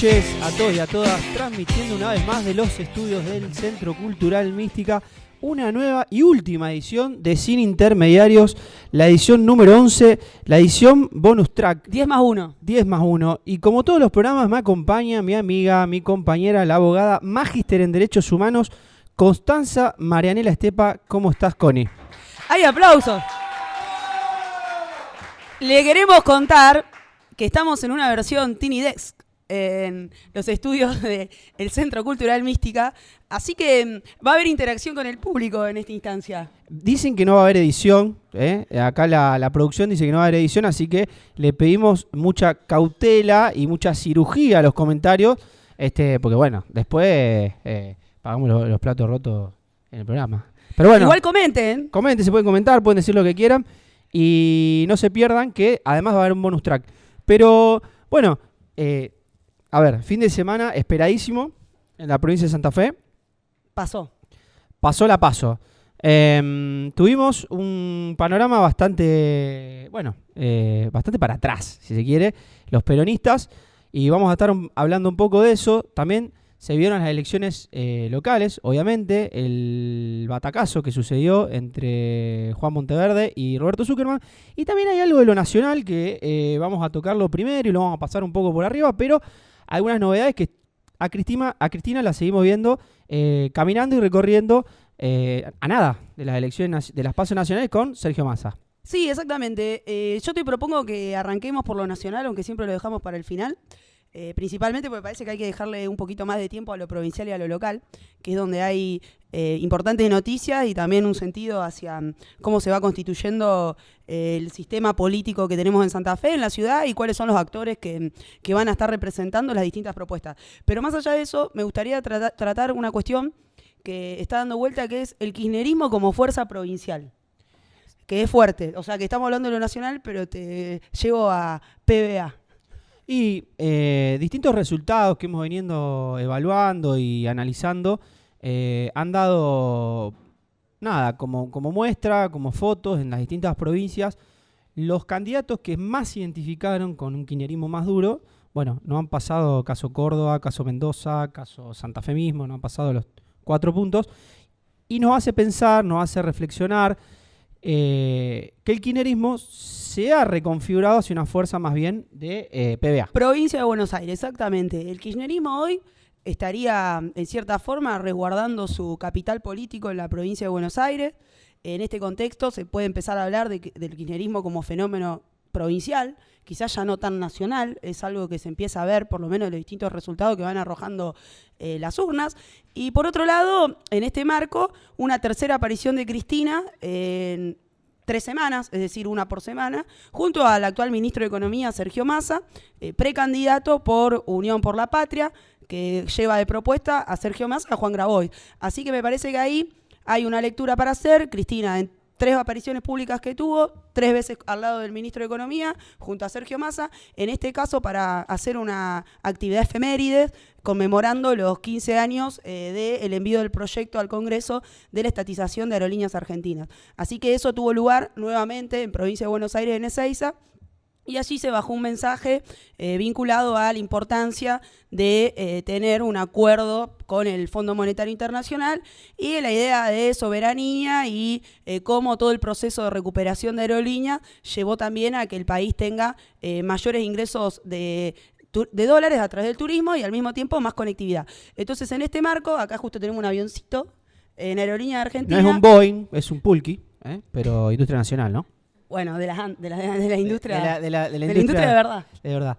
noches a todos y a todas, transmitiendo una vez más de los estudios del Centro Cultural Mística, una nueva y última edición de Sin Intermediarios, la edición número 11, la edición bonus track. 10 más 1. 10 más 1. Y como todos los programas me acompaña mi amiga, mi compañera, la abogada, magíster en Derechos Humanos, Constanza Marianela Estepa. ¿Cómo estás, Connie? ¡Hay aplausos! Le queremos contar que estamos en una versión Tiny Desk en los estudios del Centro Cultural Mística, así que va a haber interacción con el público en esta instancia. Dicen que no va a haber edición, acá la producción dice que no va a haber edición, así que le pedimos mucha cautela y mucha cirugía a los comentarios, porque bueno, después pagamos los platos rotos en el programa. Pero bueno, igual comenten. Comenten, se pueden comentar, pueden decir lo que quieran y no se pierdan que además va a haber un bonus track. Pero bueno, a ver, fin de semana esperadísimo en la provincia de Santa Fe. Pasó la paso. Tuvimos un panorama bastante, bastante para atrás, si se quiere, los peronistas, y vamos a estar hablando un poco de eso. También se vieron las elecciones locales, obviamente, el batacazo que sucedió entre Juan Monteverde y Roberto Zuckerman, y también hay algo de lo nacional que vamos a tocarlo primero y lo vamos a pasar un poco por arriba, pero algunas novedades que a Cristina la seguimos viendo caminando y recorriendo a nada de las elecciones de las PASO nacionales con Sergio Massa. Sí, exactamente. Yo te propongo que arranquemos por lo nacional, aunque siempre lo dejamos para el final. Principalmente porque parece que hay que dejarle un poquito más de tiempo a lo provincial y a lo local, que es donde hay importantes noticias y también un sentido hacia cómo se va constituyendo el sistema político que tenemos en Santa Fe, en la ciudad, y cuáles son los actores que van a estar representando las distintas propuestas. Pero más allá de eso, me gustaría tratar una cuestión que está dando vuelta, que es el kirchnerismo como fuerza provincial, que es fuerte. O sea, que estamos hablando de lo nacional, pero te llevo a PBA. Y distintos resultados que hemos venido evaluando y analizando han dado, nada, como muestra, como fotos en las distintas provincias, los candidatos que más se identificaron con un kirchnerismo más duro. Bueno, no han pasado caso Córdoba, caso Mendoza, caso Santa Fe mismo, no han pasado los 4 puntos. Y nos hace pensar, nos hace reflexionar que el kirchnerismo se ha reconfigurado hacia una fuerza más bien de PBA. Provincia de Buenos Aires, exactamente. El kirchnerismo hoy estaría, en cierta forma, resguardando su capital político en la provincia de Buenos Aires. En este contexto se puede empezar a hablar del kirchnerismo como fenómeno provincial, quizás ya no tan nacional, es algo que se empieza a ver, por lo menos en los distintos resultados que van arrojando las urnas. Y por otro lado, en este marco, una tercera aparición de Cristina en 3 semanas, es decir, una por semana, junto al actual ministro de Economía, Sergio Massa, precandidato por Unión por la Patria, que lleva de propuesta a Sergio Massa y a Juan Grabois. Así que me parece que ahí hay una lectura para hacer. Cristina, en 3 apariciones públicas que tuvo, 3 veces al lado del ministro de Economía, junto a Sergio Massa, en este caso para hacer una actividad efemérides, conmemorando los 15 años del envío del proyecto al Congreso de la estatización de Aerolíneas Argentinas. Así que eso tuvo lugar nuevamente en provincia de Buenos Aires, en Ezeiza, y allí se bajó un mensaje vinculado a la importancia de tener un acuerdo con el Fondo Monetario Internacional y la idea de soberanía y cómo todo el proceso de recuperación de aerolíneas llevó también a que el país tenga mayores ingresos de dólares a través del turismo y al mismo tiempo más conectividad. Entonces, en este marco, acá justo tenemos un avioncito en Aerolíneas Argentinas. No es un Boeing, es un Pulqui, pero industria nacional, ¿no? Bueno, de la industria. De la industria de verdad. De verdad.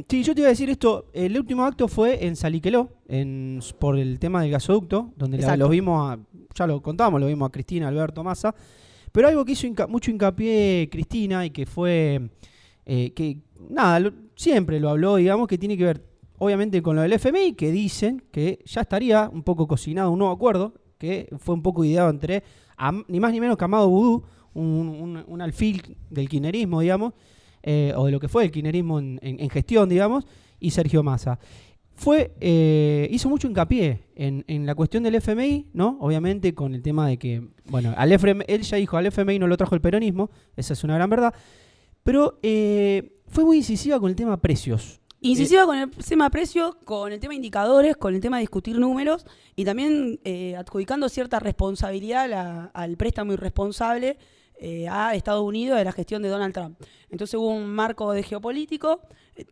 Sí, yo te iba a decir esto. El último acto fue en Saliqueló, por el tema del gasoducto, donde los vimos, ya lo contábamos, lo vimos a Cristina, Alberto, Massa. Pero algo que hizo mucho hincapié Cristina y que fue, siempre lo habló, digamos, que tiene que ver, obviamente, con lo del FMI, que dicen que ya estaría un poco cocinado un nuevo acuerdo, que fue un poco ideado entre, ni más ni menos que Amado Vudú, un alfil del kirchnerismo, digamos, o de lo que fue el kirchnerismo en gestión, digamos, y Sergio Massa. Hizo mucho hincapié en la cuestión del FMI, ¿no? Obviamente con el tema de que, bueno, él ya dijo, al FMI no lo trajo el peronismo, esa es una gran verdad, pero fue muy incisiva con el tema precios. Incisiva con el tema precio, con el tema indicadores, con el tema de discutir números y también adjudicando cierta responsabilidad al préstamo irresponsable a Estados Unidos de la gestión de Donald Trump. Entonces hubo un marco de geopolítico,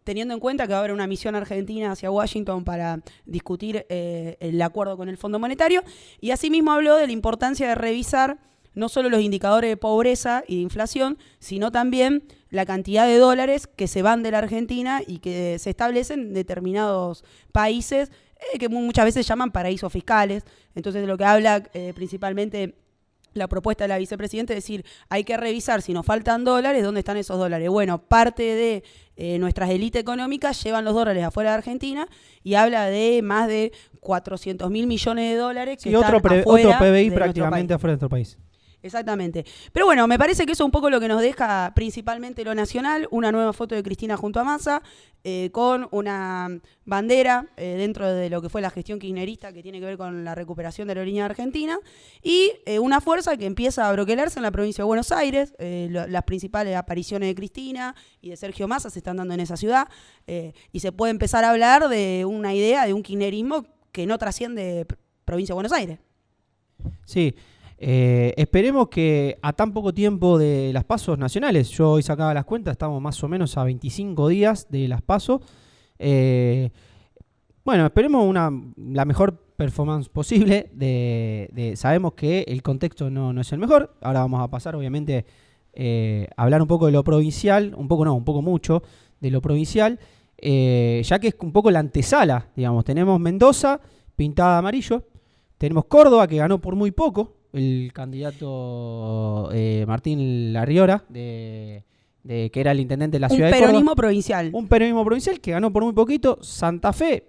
teniendo en cuenta que va a haber una misión argentina hacia Washington para discutir el acuerdo con el Fondo Monetario, y asimismo habló de la importancia de revisar no solo los indicadores de pobreza y de inflación, sino también la cantidad de dólares que se van de la Argentina y que se establecen en determinados países que muchas veces llaman paraísos fiscales. Entonces, de lo que habla principalmente la propuesta de la vicepresidenta es decir, hay que revisar si nos faltan dólares, ¿dónde están esos dólares? Bueno, parte de nuestras élites económicas llevan los dólares afuera de Argentina y habla de más de 400.000 millones de dólares que están afuera otro PBI de prácticamente afuera de nuestro país. Exactamente. Pero bueno, me parece que eso es un poco lo que nos deja principalmente lo nacional, una nueva foto de Cristina junto a Massa, con una bandera dentro de lo que fue la gestión kirchnerista que tiene que ver con la recuperación de la aerolínea argentina, y una fuerza que empieza a broquelarse en la provincia de Buenos Aires. Las principales apariciones de Cristina y de Sergio Massa se están dando en esa ciudad, y se puede empezar a hablar de una idea de un kirchnerismo que no trasciende provincia de Buenos Aires. Sí. Esperemos que a tan poco tiempo de las PASO nacionales, yo hoy sacaba las cuentas, estamos más o menos a 25 días de las PASO. Bueno, esperemos la mejor performance posible. Sabemos que el contexto no es el mejor. Ahora vamos a pasar, obviamente, a hablar un poco de lo provincial, un poco mucho de lo provincial, ya que es un poco la antesala, digamos. Tenemos Mendoza pintada de amarillo, tenemos Córdoba que ganó por muy poco, el candidato Martín Larriora, que era el intendente de la ciudad de Córdoba. Un peronismo provincial que ganó por muy poquito. Santa Fe,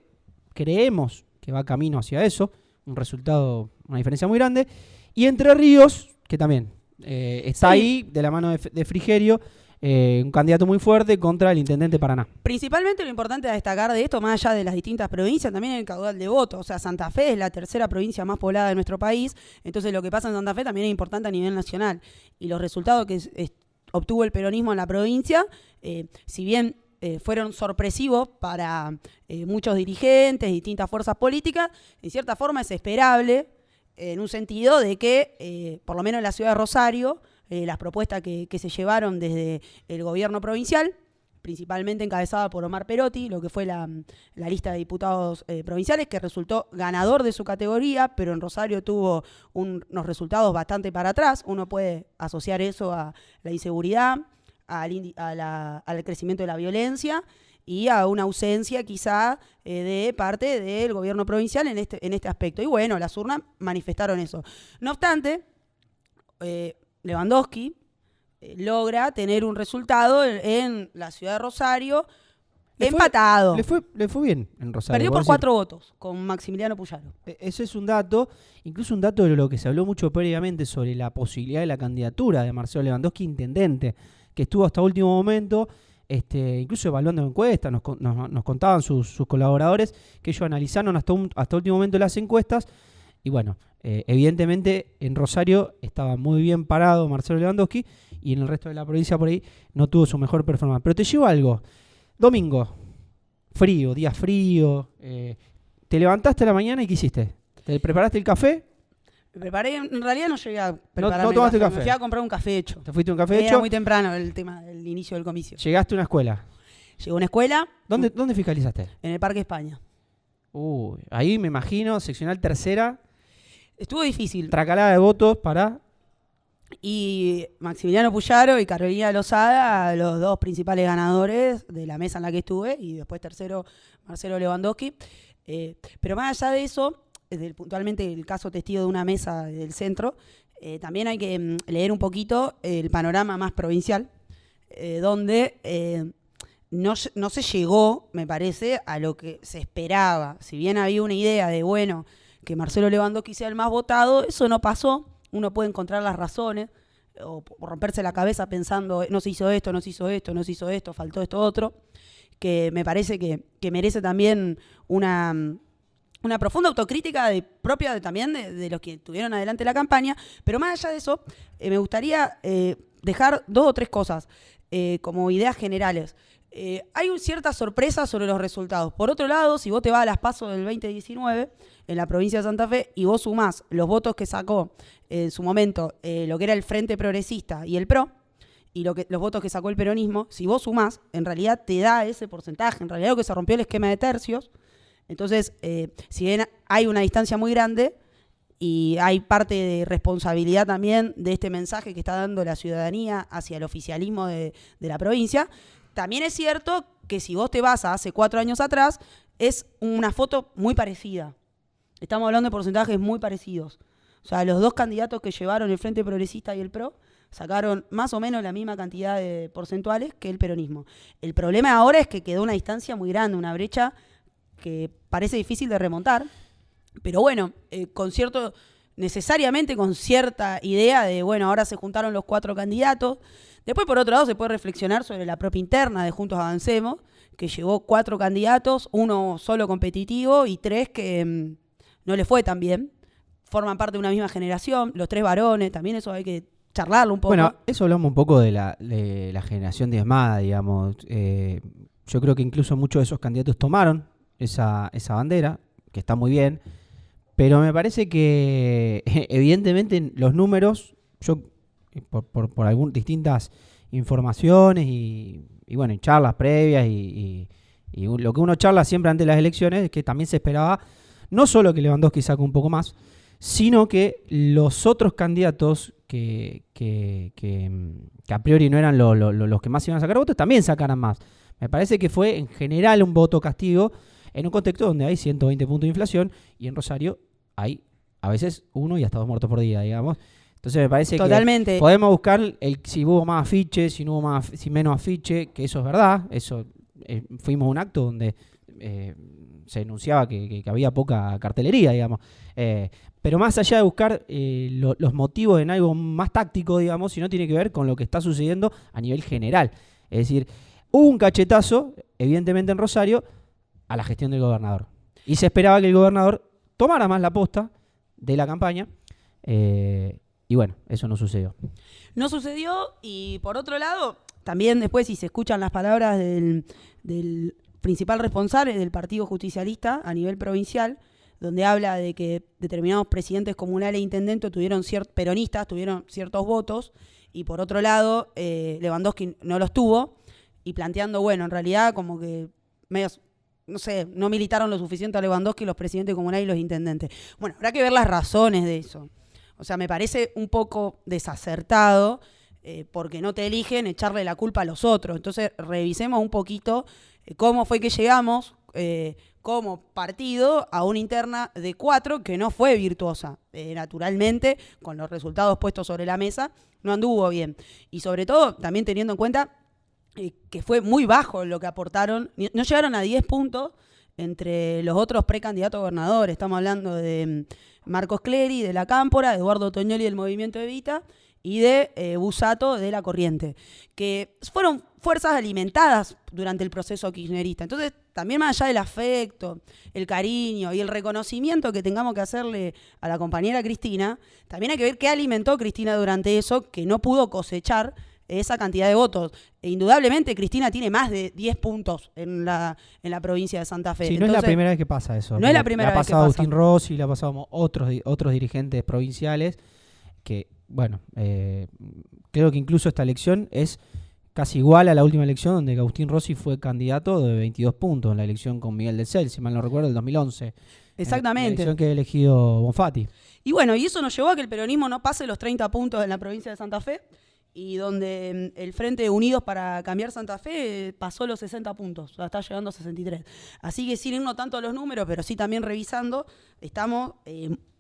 creemos que va camino hacia eso, un resultado, una diferencia muy grande. Y Entre Ríos, que también está ahí, de la mano de Frigerio, un candidato muy fuerte contra el intendente Paraná. Principalmente lo importante a destacar de esto, más allá de las distintas provincias, también el caudal de votos. O sea, Santa Fe es la tercera provincia más poblada de nuestro país, entonces lo que pasa en Santa Fe también es importante a nivel nacional. Y los resultados que obtuvo el peronismo en la provincia, si bien fueron sorpresivos para muchos dirigentes, distintas fuerzas políticas, en cierta forma es esperable, en un sentido de que, por lo menos en la ciudad de Rosario, las propuestas que se llevaron desde el gobierno provincial, principalmente encabezada por Omar Perotti, lo que fue la lista de diputados provinciales, que resultó ganador de su categoría, pero en Rosario tuvo unos resultados bastante para atrás. Uno puede asociar eso a la inseguridad, al crecimiento de la violencia y a una ausencia quizá de parte del gobierno provincial en este aspecto. Y bueno, las urnas manifestaron eso. No obstante, Lewandowski logra tener un resultado en la ciudad de Rosario empatado. Le fue bien en Rosario. Perdió por 4 votos con Maximiliano Puyaro. Ese es un dato, incluso un dato de lo que se habló mucho previamente sobre la posibilidad de la candidatura de Marcelo Lewandowski intendente, que estuvo hasta último momento, incluso evaluando encuestas. Nos contaban sus colaboradores que ellos analizaron hasta último momento las encuestas. Y bueno, evidentemente en Rosario estaba muy bien parado Marcelo Lewandowski y en el resto de la provincia por ahí no tuvo su mejor performance. Pero te llevo algo. Domingo, día frío. Te levantaste a la mañana y ¿qué hiciste? ¿Te preparaste el café? Me preparé, en realidad no llegué a prepararme no tomaste café. Me fui a comprar un café hecho. ¿Te fuiste a un café hecho? Era muy temprano el tema del inicio del comicio. ¿Llegaste a una escuela? Llegó a una escuela. ¿Dónde fiscalizaste? En el Parque España. Ahí me imagino, seccional tercera. Estuvo difícil. Tracalada de votos para... Y Maximiliano Puyaro y Carolina Lozada, los dos principales ganadores de la mesa en la que estuve, y después tercero Marcelo Lewandowski. Pero más allá de eso, puntualmente el caso testigo de una mesa del centro, también hay que leer un poquito el panorama más provincial, donde no se llegó, me parece, a lo que se esperaba. Si bien había una idea de, bueno, que Marcelo Lewandowski sea el más votado, eso no pasó. Uno puede encontrar las razones o romperse la cabeza pensando no se hizo esto, no se hizo esto, no se hizo esto, faltó esto otro, que me parece que merece también una profunda autocrítica propia también de los que tuvieron adelante la campaña. Pero más allá de eso, me gustaría dejar 2 o 3 cosas como ideas generales. Hay cierta sorpresa sobre los resultados. Por otro lado, si vos te vas a las PASO del 2019, en la provincia de Santa Fe, y vos sumás los votos que sacó en su momento lo que era el Frente Progresista y el PRO, y los votos que sacó el peronismo, si vos sumás, en realidad te da ese porcentaje. En realidad lo que se rompió el esquema de tercios. Entonces, si bien hay una distancia muy grande, y hay parte de responsabilidad también de este mensaje que está dando la ciudadanía hacia el oficialismo de la provincia, también es cierto que si vos te vas a hace 4 años atrás, es una foto muy parecida. Estamos hablando de porcentajes muy parecidos. O sea, los dos candidatos que llevaron el Frente Progresista y el PRO sacaron más o menos la misma cantidad de porcentuales que el peronismo. El problema ahora es que quedó una distancia muy grande, una brecha que parece difícil de remontar, pero bueno, necesariamente con cierta idea de, bueno, ahora se juntaron los 4 candidatos. Después, por otro lado, se puede reflexionar sobre la propia interna de Juntos Avancemos, que llevó 4 candidatos, 1 solo competitivo y 3 que no le fue tan bien. Forman parte de una misma generación, los 3 varones, también eso hay que charlarlo un poco. Bueno, eso hablamos un poco de la generación diezmada, digamos. Yo creo que incluso muchos de esos candidatos tomaron esa bandera, que está muy bien, pero me parece que evidentemente los números, yo por distintas informaciones y bueno, en charlas previas y lo que uno charla siempre antes de las elecciones es que también se esperaba no solo que Lewandowski saque un poco más, sino que los otros candidatos que a priori no eran los que más iban a sacar votos también sacaran más. Me parece que fue en general un voto castigo en un contexto donde hay 120 puntos de inflación y en Rosario hay a veces 1 y hasta 2 muertos por día, digamos. Entonces me parece Totalmente. que podemos buscar si hubo más afiche, si no hubo si menos afiche, que eso es verdad. Eso fuimos a un acto donde se denunciaba que había poca cartelería, digamos. Pero más allá de buscar los motivos en algo más táctico, digamos, sino tiene que ver con lo que está sucediendo a nivel general. Es decir, hubo un cachetazo, evidentemente en Rosario, a la gestión del gobernador. Y se esperaba que el gobernador tomara más la posta de la campaña. Y bueno, eso no sucedió. No sucedió, y por otro lado, también después si se escuchan las palabras del principal responsable del Partido Justicialista a nivel provincial, donde habla de que determinados presidentes comunales e intendentes peronistas tuvieron ciertos votos, y por otro lado, Lewandowski no los tuvo, y planteando, bueno, en realidad como que medios, no sé, no militaron lo suficiente a Lewandowski los presidentes comunales y los intendentes. Bueno, habrá que ver las razones de eso. O sea, me parece un poco desacertado, porque no te eligen echarle la culpa a los otros. Entonces, revisemos un poquito cómo fue que llegamos como partido a una interna de 4 que no fue virtuosa. Naturalmente, con los resultados puestos sobre la mesa, no anduvo bien. Y sobre todo, también teniendo en cuenta que fue muy bajo lo que aportaron. No llegaron a 10 puntos entre los otros precandidatos a gobernadores. Estamos hablando de Marcos Clery, de La Cámpora, de Eduardo Toñoli del Movimiento Evita y de Busato de La Corriente, que fueron fuerzas alimentadas durante el proceso kirchnerista. Entonces, también más allá del afecto, el cariño y el reconocimiento que tengamos que hacerle a la compañera Cristina, también hay que ver qué alimentó Cristina durante eso, que no pudo cosechar esa cantidad de votos. E indudablemente Cristina tiene más de 10 puntos en la provincia de Santa Fe. Sí, no es la primera vez que pasa eso. No es la primera vez que pasa. Le ha pasado a Agustín Rossi, le ha pasado a otros dirigentes provinciales que, bueno, creo que incluso esta elección es casi igual a la última elección donde Agustín Rossi fue candidato de 22 puntos en la elección con Miguel del Cel, si mal no recuerdo, el 2011. Exactamente. La elección que ha elegido Bonfatti. Y bueno, y eso nos llevó a que el peronismo no pase los 30 puntos en la provincia de Santa Fe, y donde el Frente Unidos para Cambiar Santa Fe pasó los 60 puntos, o sea, está llegando a 63. Así que sin irnos tanto a los números, pero sí también revisando, estamos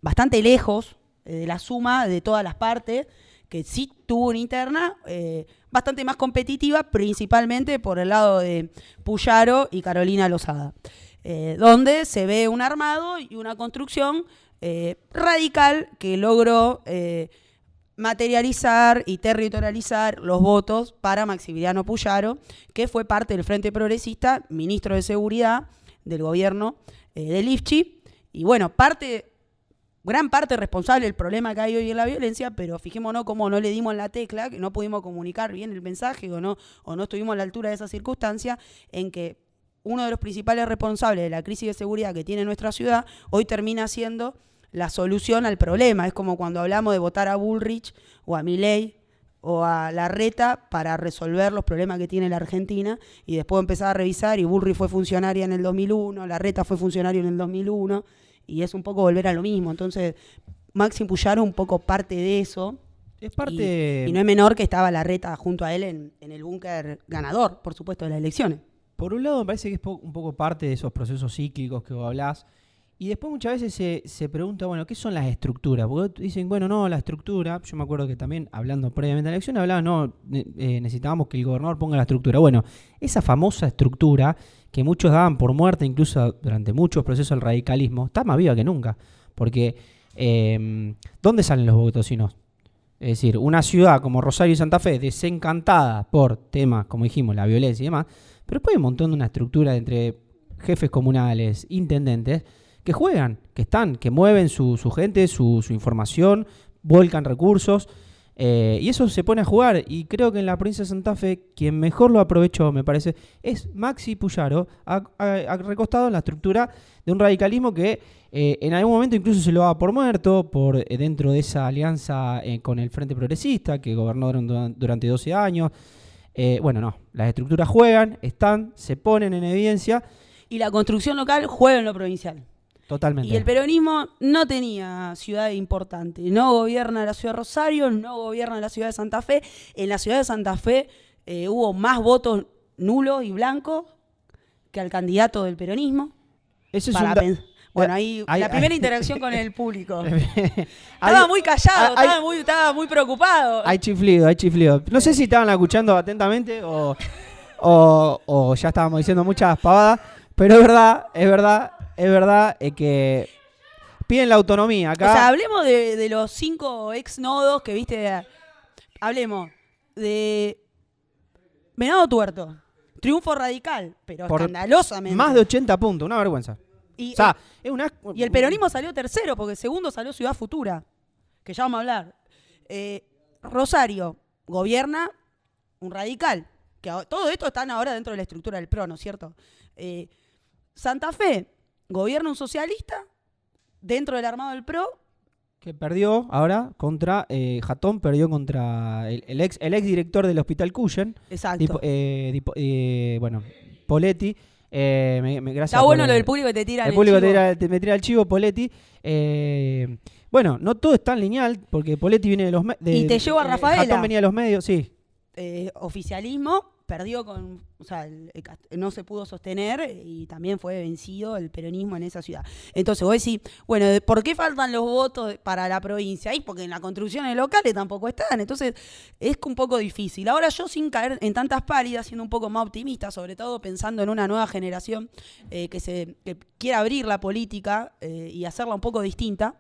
bastante lejos de la suma de todas las partes, que sí tuvo una interna bastante más competitiva, principalmente por el lado de Puyaro y Carolina Lozada, donde se ve un armado y una construcción radical que logró materializar y territorializar los votos para Maximiliano Puyaro, que fue parte del Frente Progresista, ministro de Seguridad del gobierno de Lifchi, y bueno, parte gran parte responsable del problema que hay hoy en la violencia, pero fijémonos cómo no le dimos en la tecla, que no pudimos comunicar bien el mensaje o no estuvimos a la altura de esa circunstancia, en que uno de los principales responsables de la crisis de seguridad que tiene nuestra ciudad hoy termina siendo la solución al problema. Es como cuando hablamos de votar a Bullrich o a Milei o a Larreta para resolver los problemas que tiene la Argentina, y después empezar a revisar, y Bullrich fue funcionaria en el 2001, Larreta fue funcionario en el 2001, y es un poco volver a lo mismo. Entonces, Máximo Puyaro un poco parte de eso. Es parte... Y no es menor que estaba Larreta junto a él en el búnker ganador, por supuesto, de las elecciones. Por un lado, me parece que es un poco parte de esos procesos cíclicos que vos hablás. Y después muchas veces se pregunta, bueno, ¿qué son las estructuras? Porque dicen, bueno, no, la estructura... Yo me acuerdo que también, hablando previamente de la elección, hablaban, no, necesitábamos que el gobernador ponga la estructura. Bueno, esa famosa estructura que muchos daban por muerta, incluso durante muchos procesos del radicalismo, está más viva que nunca. Porque, ¿dónde salen los bogotosinos? Es decir, una ciudad como Rosario y Santa Fe, desencantada por temas, como dijimos, la violencia y demás, pero después hay un montón de una estructura entre jefes comunales, intendentes, que juegan, que están, que mueven su gente, su información, volcan recursos, y eso se pone a jugar. Y creo que en la provincia de Santa Fe, quien mejor lo aprovechó, me parece, es Maxi Puyaro, ha recostado en la estructura de un radicalismo que en algún momento incluso se lo daba por muerto, por dentro de esa alianza con el Frente Progresista, que gobernó durante 12 años. Bueno, no, las estructuras juegan, están, se ponen en evidencia. Y la construcción local juega en lo provincial. Totalmente. Y el peronismo no tenía ciudad importante. No gobierna la ciudad de Rosario, no gobierna la ciudad de Santa Fe. En la ciudad de Santa Fe hubo más votos nulos y blancos que al candidato del peronismo. Eso es bueno, ahí la primera interacción con el público. Estaba muy callado, estaba muy preocupado. Hay chiflido. No sé si estaban escuchando atentamente o ya estábamos diciendo muchas pavadas, pero es verdad que piden la autonomía acá. O sea, hablemos de los 5 ex nodos que viste. Hablemos de Venado Tuerto. Triunfo radical, pero escandalosamente. Más de 80 puntos, una vergüenza. Y el peronismo salió tercero, porque segundo salió Ciudad Futura, que ya vamos a hablar. Rosario gobierna un radical, que todo esto están ahora dentro de la estructura del PRO, ¿no es cierto? Santa Fe gobierna un socialista dentro del armado del PRO. Que perdió ahora contra Jatón, perdió contra el ex director del Hospital Cuyen. Exacto. Bueno, Poletti. Gracias. Está bueno lo del público que te tira el público me tira el chivo, Poletti. Bueno, no todo es tan lineal, porque Poletti viene de los medios. Y te llevo a Rafaela. Jatón venía de los medios, sí. Oficialismo perdió no se pudo sostener, y también fue vencido el peronismo en esa ciudad. Entonces vos decís, bueno, ¿por qué faltan los votos para la provincia? Porque en las construcciones locales tampoco están. Entonces es un poco difícil. Ahora yo, sin caer en tantas pálidas, siendo un poco más optimista, sobre todo pensando en una nueva generación que quiera abrir la política y hacerla un poco distinta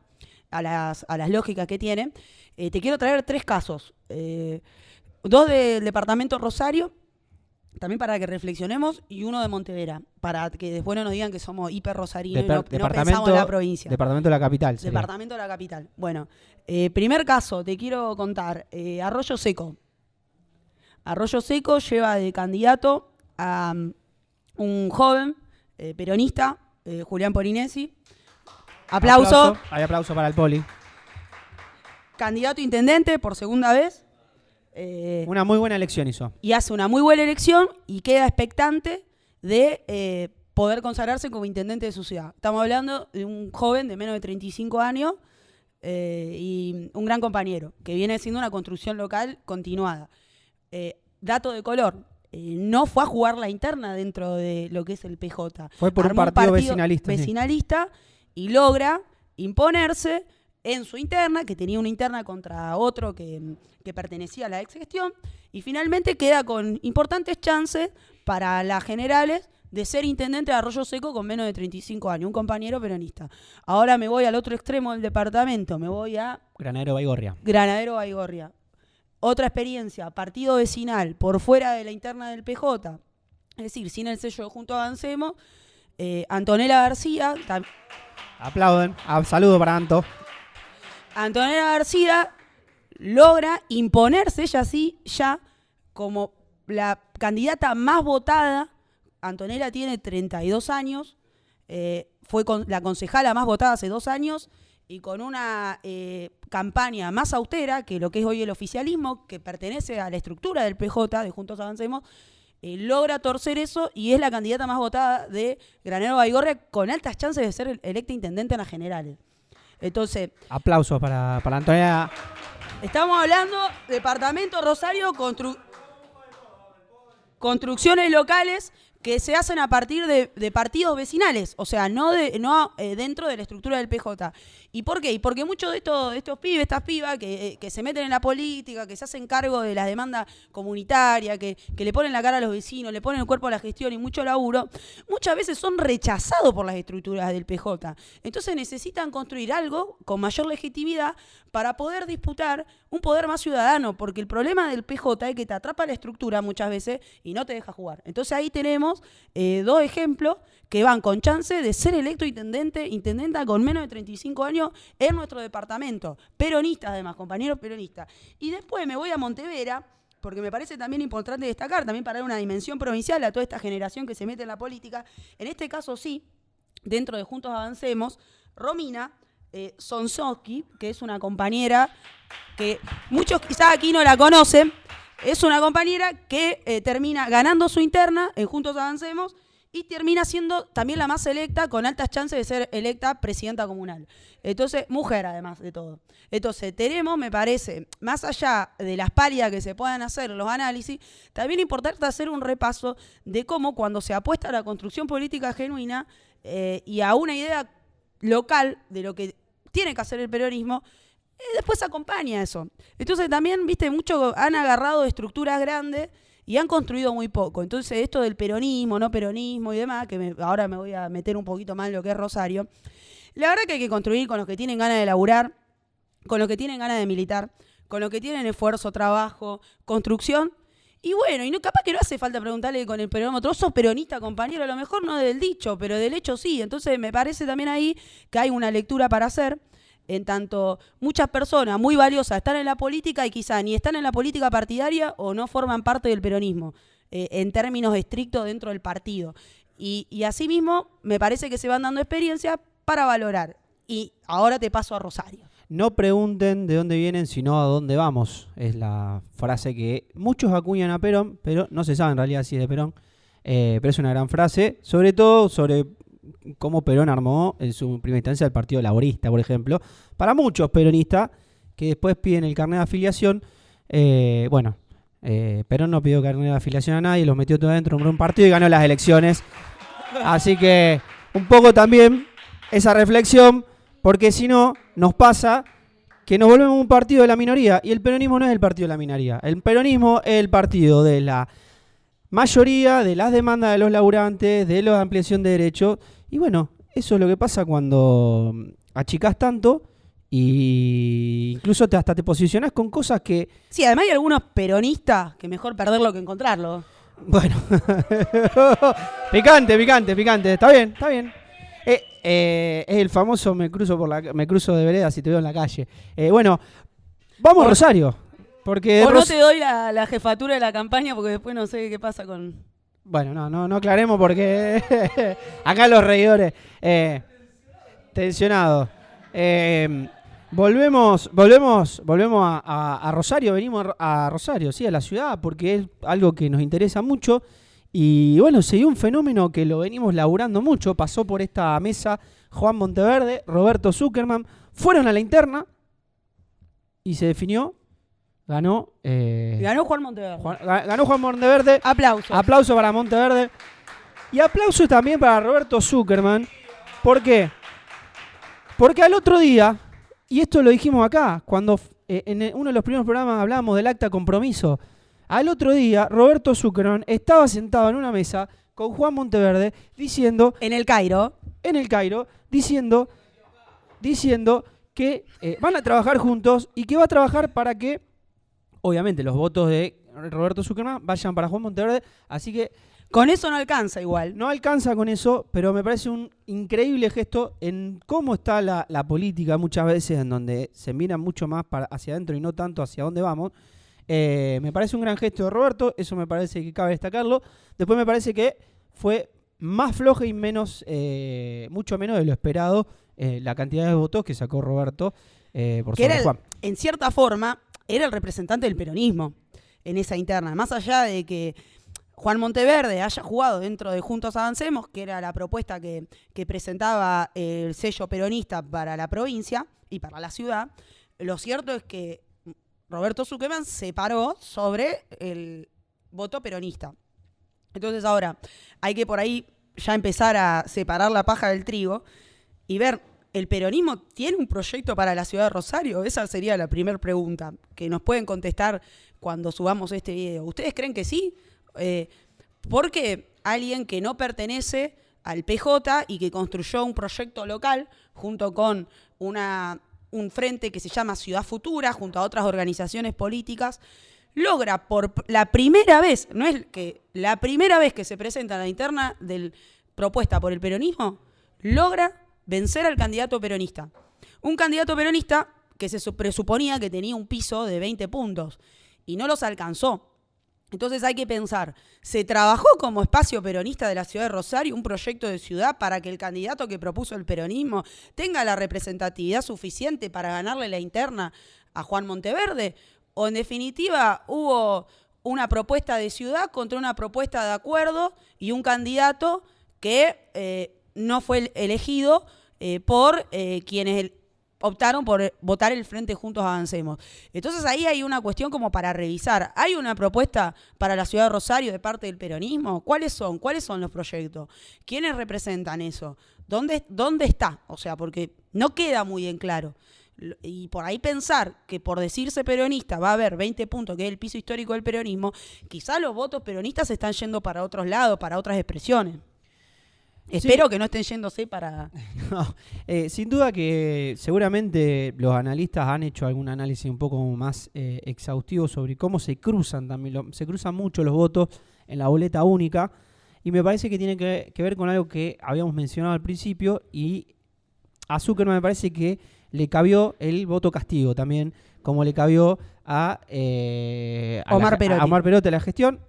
a las lógicas que tiene, te quiero traer 3 casos. 2 del departamento Rosario, también para que reflexionemos, y 1 de Montevera, para que después no nos digan que somos hiper rosarinos y no pensamos en la provincia. Departamento de la capital. Departamento de la capital. Bueno, primer caso, te quiero contar. Arroyo Seco. Arroyo Seco lleva de candidato a un joven peronista, Julián Polinesi. Aplauso. Hay aplauso para el Poli. Candidato a intendente por segunda vez. Una muy buena elección hizo. Y hace una muy buena elección y queda expectante de poder consagrarse como intendente de su ciudad. Estamos hablando de un joven de menos de 35 años y un gran compañero, que viene siendo una construcción local continuada. Dato de color, no fue a jugar la interna dentro de lo que es el PJ. Fue por un partido vecinalista. Sí. Y logra imponerse en su interna, que tenía una interna contra otro que pertenecía a la ex gestión, y finalmente queda con importantes chances para las generales de ser intendente de Arroyo Seco con menos de 35 años, un compañero peronista. Ahora me voy al otro extremo del departamento, me voy a Granadero Baigorria. Otra experiencia, partido vecinal, por fuera de la interna del PJ, es decir, sin el sello de Juntos Avancemos, Antonella García. Aplauden, saludo para Anto. Antonella García logra imponerse ella sí ya como la candidata más votada. Antonella tiene 32 años, fue la concejala más votada hace 2 años y con una campaña más austera que lo que es hoy el oficialismo, que pertenece a la estructura del PJ, de Juntos Avancemos, logra torcer eso y es la candidata más votada de Granero Baigorria con altas chances de ser electa intendente en las generales. Entonces, aplausos para Antonella. Estamos hablando departamento Rosario, construcciones locales que se hacen a partir de partidos vecinales, o sea, no dentro de la estructura del PJ. ¿Y por qué? Porque muchos de estos pibes, estas pibas que se meten en la política, que se hacen cargo de las demandas comunitarias, que le ponen la cara a los vecinos, le ponen el cuerpo a la gestión y mucho laburo, muchas veces son rechazados por las estructuras del PJ. Entonces necesitan construir algo con mayor legitimidad para poder disputar un poder más ciudadano, porque el problema del PJ es que te atrapa la estructura muchas veces y no te deja jugar. Entonces ahí tenemos 2 ejemplos que van con chance de ser electo intendenta con menos de 35 años en nuestro departamento. Peronistas además, compañeros peronistas. Y después me voy a Montevera, porque me parece también importante destacar, también para dar una dimensión provincial a toda esta generación que se mete en la política. En este caso sí, dentro de Juntos Avancemos, Romina Sonsoski, que es una compañera que muchos quizás aquí no la conocen, es una compañera que termina ganando su interna en Juntos Avancemos y termina siendo también la más electa, con altas chances de ser electa presidenta comunal. Entonces, mujer además de todo. Entonces, tenemos, me parece, más allá de las pálidas que se puedan hacer en los análisis, también es importante hacer un repaso de cómo cuando se apuesta a la construcción política genuina y a una idea local de lo que tiene que hacer el peronismo, después acompaña eso. Entonces también, viste, muchos han agarrado estructuras grandes y han construido muy poco. Entonces esto del peronismo, no peronismo y demás, que ahora me voy a meter un poquito más en lo que es Rosario, la verdad que hay que construir con los que tienen ganas de laburar, con los que tienen ganas de militar, con los que tienen esfuerzo, trabajo, construcción. Y bueno, y no, capaz que no hace falta preguntarle con el peronismo, vos sos peronista, compañero, a lo mejor no del dicho, pero del hecho sí. Entonces me parece también ahí que hay una lectura para hacer. En tanto, muchas personas muy valiosas están en la política y quizá ni están en la política partidaria o no forman parte del peronismo, en términos estrictos dentro del partido. Y asimismo, me parece que se van dando experiencias para valorar. Y ahora te paso a Rosario. No pregunten de dónde vienen, sino a dónde vamos. Es la frase que muchos acuñan a Perón, pero no se sabe en realidad si es de Perón. Pero es una gran frase, sobre todo sobre cómo Perón armó en su primera instancia el Partido Laborista, por ejemplo. Para muchos peronistas que después piden el carnet de afiliación, Perón no pidió carnet de afiliación a nadie, los metió todo adentro de un partido y ganó las elecciones. Así que un poco también esa reflexión, porque si no, nos pasa que nos volvemos un partido de la minoría, y el peronismo no es el partido de la minoría. El peronismo es el partido de la mayoría, de las demandas de los laburantes, de la ampliación de derechos. Y bueno, eso es lo que pasa cuando achicás tanto y incluso hasta te posicionás con cosas que... Sí, además hay algunos peronistas que mejor perderlo que encontrarlo. Bueno, picante. Está bien. Es el famoso me cruzo de vereda si te veo en la calle. Vamos a Rosario. Porque o no te doy la jefatura de la campaña porque después no sé qué pasa con... Bueno, no aclaremos porque acá los reidores tensionados. Volvemos a Rosario, venimos a Rosario, sí, a la ciudad, porque es algo que nos interesa mucho. Y bueno, se dio un fenómeno que lo venimos laburando mucho. Pasó por esta mesa Juan Monteverde, Roberto Zuckerman, fueron a la interna y se definió. Ganó Juan Monteverde. Ganó Juan Monteverde. Aplauso para Monteverde. Y aplauso también para Roberto Zuckerman. ¿Por qué? Porque al otro día, y esto lo dijimos acá, cuando en uno de los primeros programas hablábamos del acta compromiso, al otro día Roberto Zuckerman estaba sentado en una mesa con Juan Monteverde diciendo... En el Cairo, diciendo que van a trabajar juntos y que va a trabajar para que... Obviamente los votos de Roberto Zuckerman vayan para Juan Monteverde, así que Con eso no alcanza igual. No alcanza con eso, pero me parece un increíble gesto en cómo está la política muchas veces, en donde se mira mucho más hacia adentro y no tanto hacia dónde vamos. Me parece un gran gesto de Roberto, eso me parece que cabe destacarlo. Después me parece que fue más floja y mucho menos de lo esperado la cantidad de votos que sacó Roberto por Que sobre Juan. en cierta forma, era el representante del peronismo en esa interna. Más allá de que Juan Monteverde haya jugado dentro de Juntos Avancemos, que era la propuesta que presentaba el sello peronista para la provincia y para la ciudad, lo cierto es que Roberto Zuckerman se paró sobre el voto peronista. Entonces ahora hay que por ahí ya empezar a separar la paja del trigo y ver, ¿el peronismo tiene un proyecto para la ciudad de Rosario? Esa sería la primera pregunta que nos pueden contestar cuando subamos este video. ¿Ustedes creen que sí? Porque alguien que no pertenece al PJ y que construyó un proyecto local junto con un frente que se llama Ciudad Futura, junto a otras organizaciones políticas, logra por la primera vez, no es que la primera vez que se presenta en la interna propuesta por el peronismo, logra vencer al candidato peronista. Un candidato peronista que se presuponía que tenía un piso de 20 puntos y no los alcanzó. Entonces hay que pensar, ¿se trabajó como espacio peronista de la ciudad de Rosario un proyecto de ciudad para que el candidato que propuso el peronismo tenga la representatividad suficiente para ganarle la interna a Juan Monteverde? ¿O en definitiva hubo una propuesta de ciudad contra una propuesta de acuerdo y un candidato que no fue elegido por quienes optaron por votar el Frente Juntos Avancemos? Entonces ahí hay una cuestión como para revisar. ¿Hay una propuesta para la ciudad de Rosario de parte del peronismo? ¿Cuáles son? ¿Cuáles son los proyectos? ¿Quiénes representan eso? ¿Dónde está? O sea, porque no queda muy en claro. Y por ahí pensar que por decirse peronista va a haber 20 puntos, que es el piso histórico del peronismo, quizá los votos peronistas se están yendo para otros lados, para otras expresiones. Espero que no estén yéndose para... No, sin duda que seguramente los analistas han hecho algún análisis un poco más exhaustivo sobre cómo se cruzan también, se cruzan mucho los votos en la boleta única, y me parece que tiene que ver con algo que habíamos mencionado al principio, y a Zuckerman me parece que le cabió el voto castigo también, como le cabió a Omar Perotti la gestión.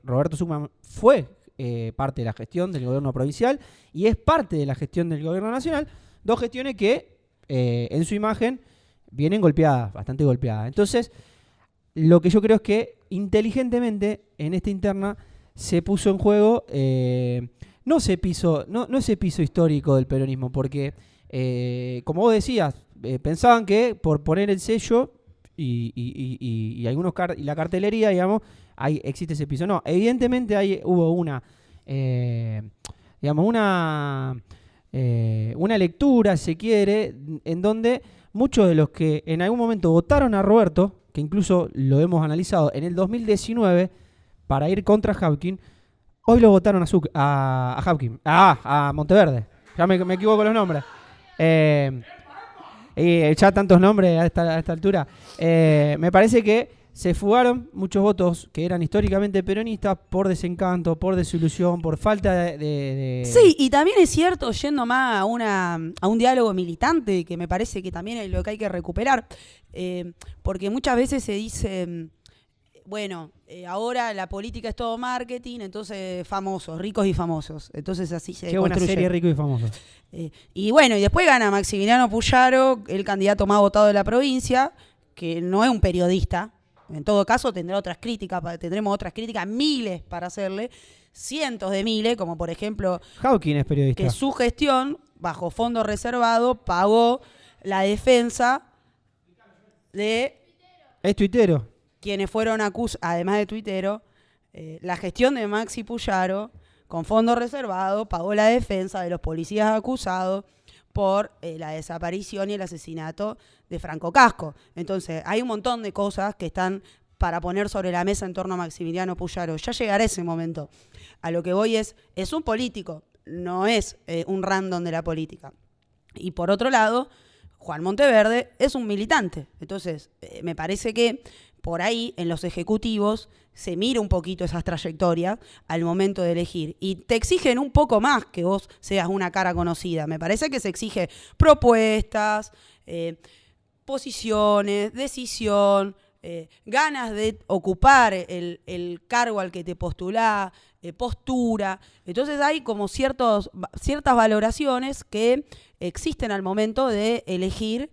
Roberto Zuckerman fue parte de la gestión del gobierno provincial y es parte de la gestión del gobierno nacional, dos gestiones que en su imagen vienen golpeadas, bastante golpeadas. Entonces, lo que yo creo es que inteligentemente en esta interna se puso en juego no ese piso histórico del peronismo, porque como vos decías, pensaban que por poner el sello y la cartelería, digamos, existe ese piso. No, evidentemente hubo una lectura, si quiere, en donde muchos de los que en algún momento votaron a Roberto, que incluso lo hemos analizado en el 2019 para ir contra Hawking, hoy lo votaron a Hawking, a Monteverde. Ya me equivoco con los nombres. Ya tantos nombres a esta altura. Me parece que se fugaron muchos votos que eran históricamente peronistas por desencanto, por desilusión, por falta de... Sí, y también es cierto, yendo más a un diálogo militante, que me parece que también es lo que hay que recuperar, porque muchas veces se dice, bueno, ahora la política es todo marketing, entonces famosos, ricos y famosos, entonces así se Qué buena serie, Rico y Famoso. Y bueno, y después gana Maximiliano Puyaro, el candidato más votado de la provincia, que no es un periodista. En todo caso, tendremos otras críticas, miles para hacerle, cientos de miles, como por ejemplo... Hawking es periodista. Que su gestión, bajo fondo reservado, pagó la defensa de... Es tuitero. Quienes fueron además de tuitero, la gestión de Maxi Puyaro, con fondo reservado, pagó la defensa de los policías acusados por la desaparición y el asesinato de Franco Casco. Entonces, hay un montón de cosas que están para poner sobre la mesa en torno a Maximiliano Puyaro. Ya llegará ese momento. A lo que voy es un político, no es un random de la política. Y por otro lado, Juan Monteverde es un militante. Entonces, me parece que por ahí en los ejecutivos se mira un poquito esas trayectorias al momento de elegir. Y te exigen un poco más que vos seas una cara conocida. Me parece que se exige propuestas, posiciones, decisión, ganas de ocupar el cargo al que te postulás, postura. Entonces hay como ciertas valoraciones que existen al momento de elegir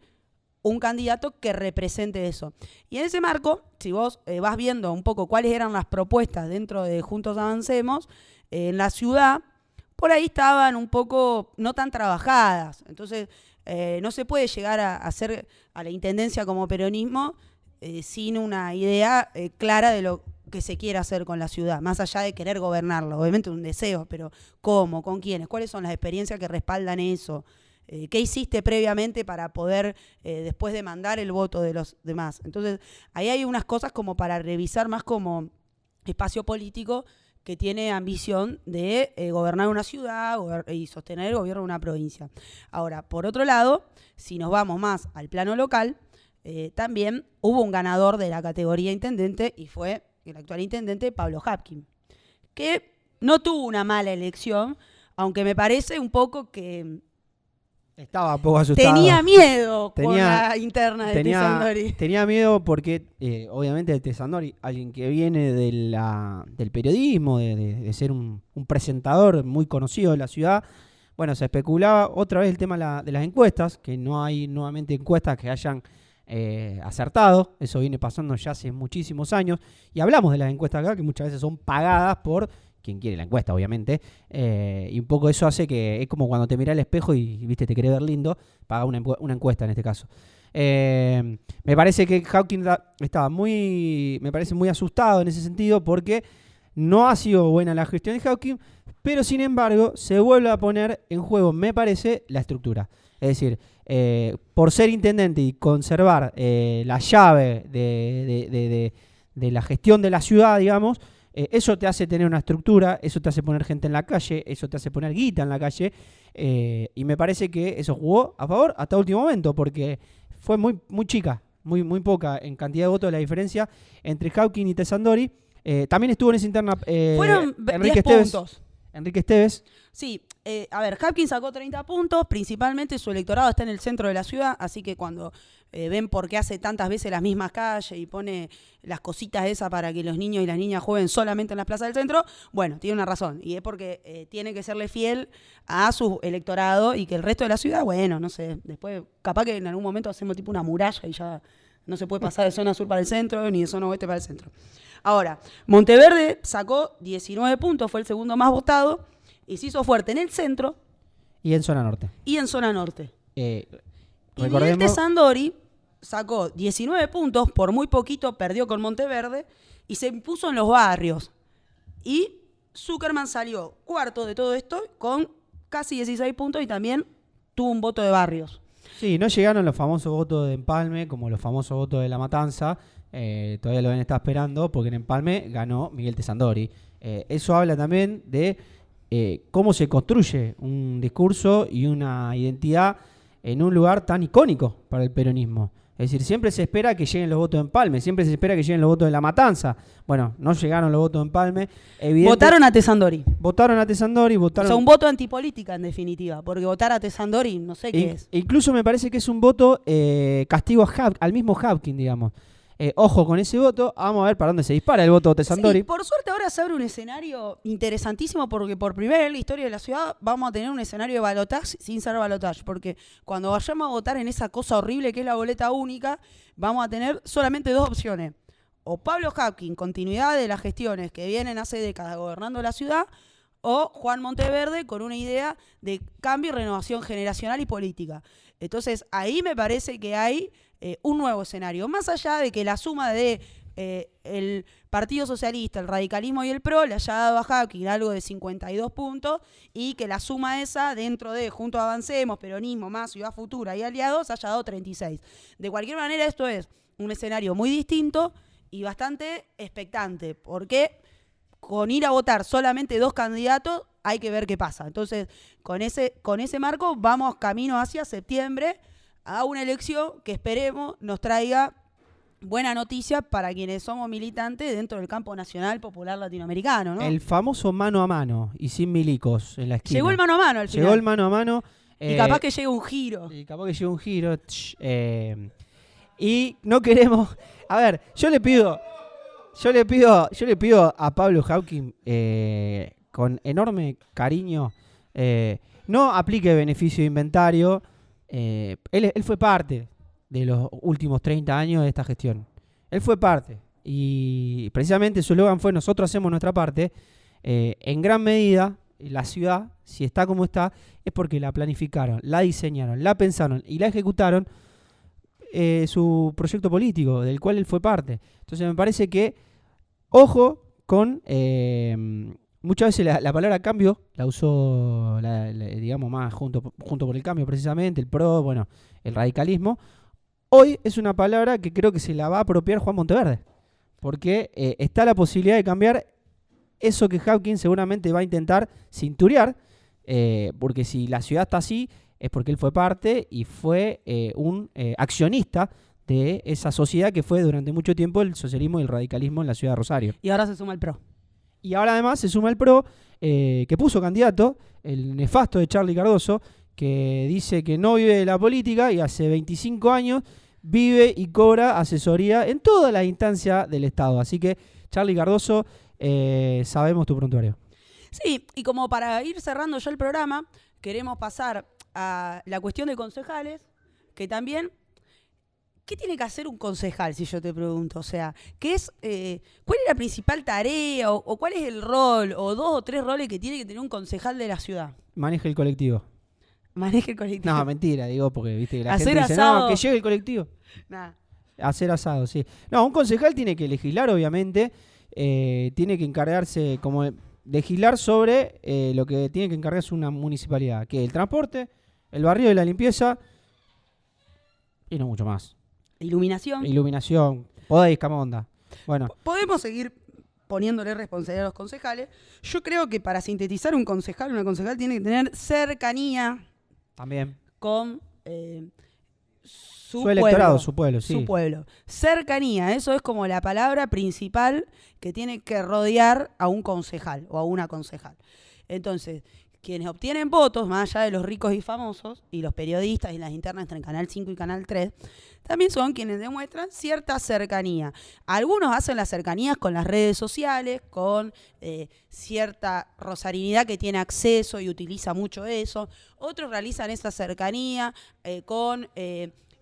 un candidato que represente eso. Y en ese marco, si vos vas viendo un poco cuáles eran las propuestas dentro de Juntos Avancemos, en la ciudad, por ahí estaban un poco no tan trabajadas. Entonces, no se puede llegar a hacer a la intendencia como peronismo sin una idea clara de lo que se quiere hacer con la ciudad, más allá de querer gobernarlo. Obviamente un deseo, pero ¿cómo? ¿Con quiénes? ¿Cuáles son las experiencias que respaldan eso? ¿Qué hiciste previamente para poder después demandar el voto de los demás? Entonces, ahí hay unas cosas como para revisar más como espacio político que tiene ambición de gobernar una ciudad y sostener el gobierno de una provincia. Ahora, por otro lado, si nos vamos más al plano local, también hubo un ganador de la categoría intendente y fue el actual intendente Pablo Hapkin, que no tuvo una mala elección, aunque me parece un poco que estaba un poco asustado. Tenía miedo con la interna de Tessandori. Tenía miedo porque, obviamente, de Tessandori, alguien que viene del periodismo, de ser un presentador muy conocido de la ciudad, bueno, se especulaba otra vez el tema de las encuestas, que no hay nuevamente encuestas que hayan acertado. Eso viene pasando ya hace muchísimos años. Y hablamos de las encuestas acá, que muchas veces son pagadas por quien quiere la encuesta, obviamente, y un poco eso hace que es como cuando te mirás al espejo y viste te querés ver lindo, paga una encuesta en este caso. Me parece que Hapkin estaba me parece muy asustado en ese sentido porque no ha sido buena la gestión de Hapkin, pero sin embargo se vuelve a poner en juego, me parece, la estructura. Es decir, por ser intendente y conservar la llave de la gestión de la ciudad, digamos, eso te hace tener una estructura, eso te hace poner gente en la calle, eso te hace poner guita en la calle, y me parece que eso jugó a favor hasta último momento, porque fue muy chica, muy poca en cantidad de votos la diferencia entre Hapkin y Tessandori. También estuvo en esa interna fueron 10 puntos. Enrique Esteves. Sí, a ver, Hapkin sacó 30 puntos, principalmente su electorado está en el centro de la ciudad, así que cuando ven por qué hace tantas veces las mismas calles y pone las cositas esas para que los niños y las niñas jueguen solamente en las plazas del centro, bueno, tiene una razón, y es porque tiene que serle fiel a su electorado y que el resto de la ciudad, bueno, no sé, después capaz que en algún momento hacemos tipo una muralla y ya no se puede pasar de zona sur para el centro ni de zona oeste para el centro. Ahora, Monteverde sacó 19 puntos, fue el segundo más votado, y se hizo fuerte en el centro. Y en zona norte. Y Recordemos... Miguel Tessandori sacó 19 puntos, por muy poquito perdió con Monteverde, y se impuso en los barrios. Y Zuckerman salió cuarto de todo esto con casi 16 puntos y también tuvo un voto de barrios. Sí, no llegaron los famosos votos de Empalme como los famosos votos de La Matanza. Todavía lo ven estar esperando porque en Empalme ganó Miguel Tessandori. Eso habla también de cómo se construye un discurso y una identidad en un lugar tan icónico para el peronismo. Es decir, siempre se espera que lleguen los votos de Empalme, siempre se espera que lleguen los votos de La Matanza. Bueno, no llegaron los votos de Empalme. Votaron a Tessandori. O sea, un voto antipolítica en definitiva, porque votar a Tessandori no sé qué es. Incluso me parece que es un voto castigo al mismo Hapkin, digamos. Ojo con ese voto, vamos a ver para dónde se dispara el voto de Tessandori. Sí, por suerte ahora se abre un escenario interesantísimo porque por primera vez en la historia de la ciudad vamos a tener un escenario de balotaje sin ser balotaje, porque cuando vayamos a votar en esa cosa horrible que es la boleta única, vamos a tener solamente dos opciones. O Pablo Hapkin, continuidad de las gestiones que vienen hace décadas gobernando la ciudad, o Juan Monteverde con una idea de cambio y renovación generacional y política. Entonces ahí me parece que hay un nuevo escenario, más allá de que la suma de el Partido Socialista, el radicalismo y el PRO le haya dado a Hapkin algo de 52 puntos y que la suma esa dentro de Juntos Avancemos, Peronismo, más Ciudad Futura y Aliados haya dado 36. De cualquier manera esto es un escenario muy distinto y bastante expectante, porque con ir a votar solamente dos candidatos hay que ver qué pasa. Entonces, con ese marco vamos camino hacia septiembre a una elección que esperemos nos traiga buena noticia para quienes somos militantes dentro del campo nacional popular latinoamericano, ¿no? El famoso mano a mano y sin milicos en la esquina. Llegó el mano a mano al final. Llegó el mano a mano. Y capaz que llegue un giro. Y capaz que llegue un giro. Y no queremos... A ver, yo le pido a Pablo Hawking con enorme cariño, no aplique beneficio de inventario. Él fue parte de los últimos 30 años de esta gestión. Él fue parte. Y precisamente su eslogan fue: nosotros hacemos nuestra parte. En gran medida, la ciudad, si está como está, es porque la planificaron, la diseñaron, la pensaron y la ejecutaron su proyecto político, del cual él fue parte. Entonces me parece que, ojo con... muchas veces la palabra cambio la usó, digamos, más junto por el cambio precisamente, el PRO, bueno, el radicalismo. Hoy es una palabra que creo que se la va a apropiar Juan Monteverde, porque está la posibilidad de cambiar eso que Hawking seguramente va a intentar cinturear, porque si la ciudad está así es porque él fue parte y fue un accionista de esa sociedad que fue durante mucho tiempo el socialismo y el radicalismo en la ciudad de Rosario. Y ahora se suma el PRO. Y ahora además se suma el PRO, que puso candidato, el nefasto de Charly Cardoso, que dice que no vive de la política y hace 25 años vive y cobra asesoría en todas las instancias del Estado. Así que, Charly Cardoso, sabemos tu prontuario. Sí, y como para ir cerrando ya el programa, queremos pasar a la cuestión de concejales, que también... ¿Qué tiene que hacer un concejal, si yo te pregunto? O sea, ¿cuál es la principal tarea o cuál es el rol o 2 o 3 roles que tiene que tener un concejal de la ciudad? Maneja el colectivo. Maneja el colectivo. No, mentira, digo, porque viste la hacer gente dice, asado. no, que llegue el colectivo. Nah. Hacer asado, sí. No, un concejal tiene que legislar, obviamente, tiene que encargarse, como de legislar sobre lo que tiene que encargarse una municipalidad, que es el transporte, el barrio y la limpieza, y no mucho más. Iluminación, poda y escamonda. Bueno. Podemos seguir poniéndole responsabilidad a los concejales. Yo creo que para sintetizar una concejal tiene que tener cercanía también con su electorado, su pueblo, sí. Su pueblo. Cercanía, eso es como la palabra principal que tiene que rodear a un concejal o a una concejal. Entonces, quienes obtienen votos, más allá de los ricos y famosos, y los periodistas y las internas entre Canal 5 y Canal 3, también son quienes demuestran cierta cercanía. Algunos hacen las cercanías con las redes sociales, con cierta rosarinidad que tiene acceso y utiliza mucho eso. Otros realizan esa cercanía con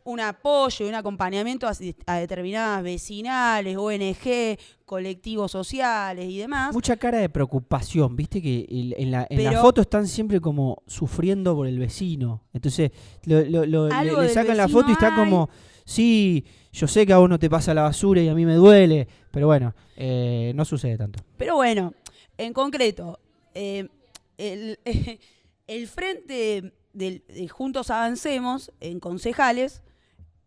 un apoyo y un acompañamiento a determinadas vecinales, ONG, colectivos sociales y demás. Mucha cara de preocupación, viste que en la foto están siempre como sufriendo por el vecino. Entonces le sacan la foto y está como, sí, yo sé que a vos no te pasa la basura y a mí me duele, pero bueno, no sucede tanto. Pero bueno, en concreto, el frente de Juntos Avancemos en concejales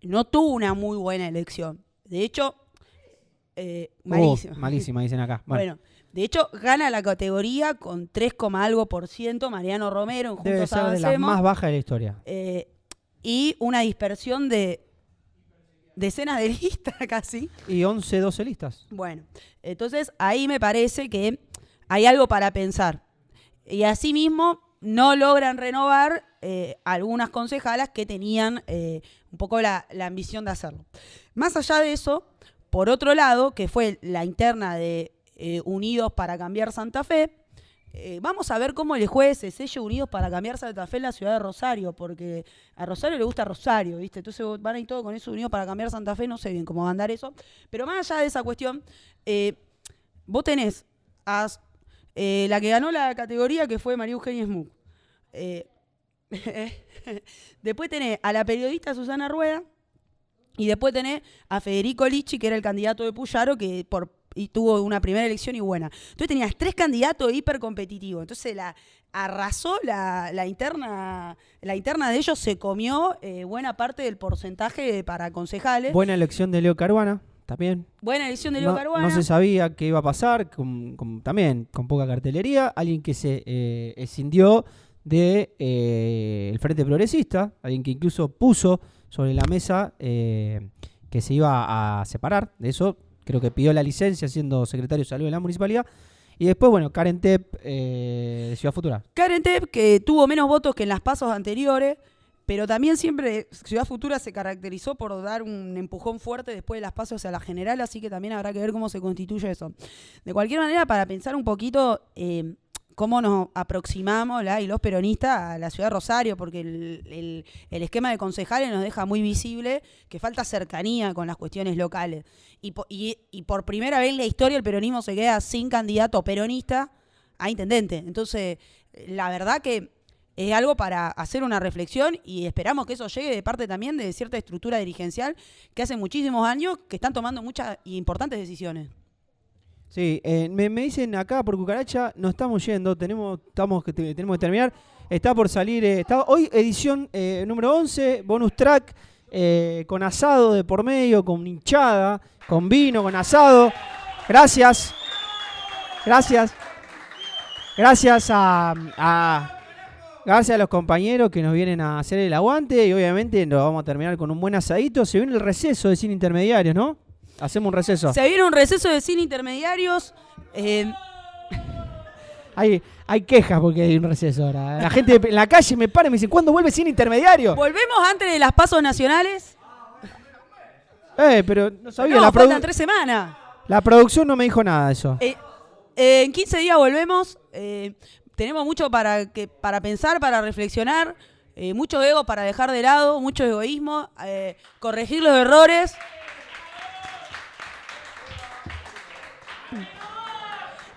no tuvo una muy buena elección. De hecho, malísima. Malísima, dicen acá. Bueno, de hecho, gana la categoría con 3,algo% Mariano Romero en Juntos Debe ser Avancemos. de las más bajas de la historia. Y una dispersión de decenas de listas casi. Y 11, 12 listas. Bueno, entonces ahí me parece que hay algo para pensar. Y asimismo no logran renovar algunas concejalas que tenían un poco la ambición de hacerlo. Más allá de eso, por otro lado, que fue la interna de Unidos para Cambiar Santa Fe, vamos a ver cómo le juega ese sello Unidos para Cambiar Santa Fe en la ciudad de Rosario, porque a Rosario le gusta Rosario, ¿viste? Entonces van a ir todo con eso Unidos para Cambiar Santa Fe, no sé bien cómo va a andar eso. Pero más allá de esa cuestión, vos tenés a la que ganó la categoría, que fue María Eugenia Smook. Después tenés a la periodista Susana Rueda y después tenés a Federico Lichi, que era el candidato de Puyaro, que tuvo una primera elección y buena. Entonces tenías 3 candidatos hipercompetitivos. Entonces arrasó la interna de ellos, se comió buena parte del porcentaje para concejales. Buena elección de Leo Caruana. También. Buena elección de Leo Caruana. No se sabía qué iba a pasar, también con poca cartelería. Alguien que se escindió de el Frente Progresista, alguien que incluso puso sobre la mesa que se iba a separar. De eso creo que pidió la licencia siendo secretario de salud de la municipalidad. Y después, bueno, Karen Tepp de Ciudad Futura. Karen Tepp, que tuvo menos votos que en las pasos anteriores, pero también siempre Ciudad Futura se caracterizó por dar un empujón fuerte después de las pasos a la general, así que también habrá que ver cómo se constituye eso. De cualquier manera, para pensar un poquito cómo nos aproximamos y los peronistas a la ciudad de Rosario, porque el esquema de concejales nos deja muy visible que falta cercanía con las cuestiones locales. Y por primera vez en la historia el peronismo se queda sin candidato peronista a intendente. Entonces, la verdad que es algo para hacer una reflexión y esperamos que eso llegue de parte también de cierta estructura dirigencial que hace muchísimos años que están tomando muchas y importantes decisiones. Sí, me dicen acá por Cucaracha, nos estamos yendo, tenemos que terminar. Está por salir, hoy edición número 11, bonus track, con asado de por medio, con hinchada, con vino, con asado. Gracias. Gracias a los compañeros que nos vienen a hacer el aguante y obviamente nos vamos a terminar con un buen asadito. Se viene el receso de Cine Intermediarios, ¿no? Hacemos un receso. Se viene un receso de Cine Intermediarios. Hay quejas porque hay un receso ahora. La gente en la calle me para y me dice, ¿cuándo vuelve Cine Intermediario? Volvemos antes de las pasos nacionales. Pero no sabía. No, faltan 3 semanas. La producción no me dijo nada de eso. En 15 días volvemos. Tenemos mucho para pensar, para reflexionar. Mucho ego para dejar de lado, mucho egoísmo. Corregir los errores.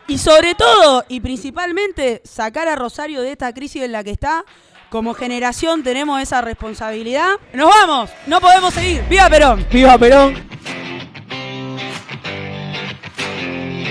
Y sobre todo, y principalmente, sacar a Rosario de esta crisis en la que está. Como generación tenemos esa responsabilidad. ¡Nos vamos! ¡No podemos seguir! ¡Viva Perón! ¡Viva Perón!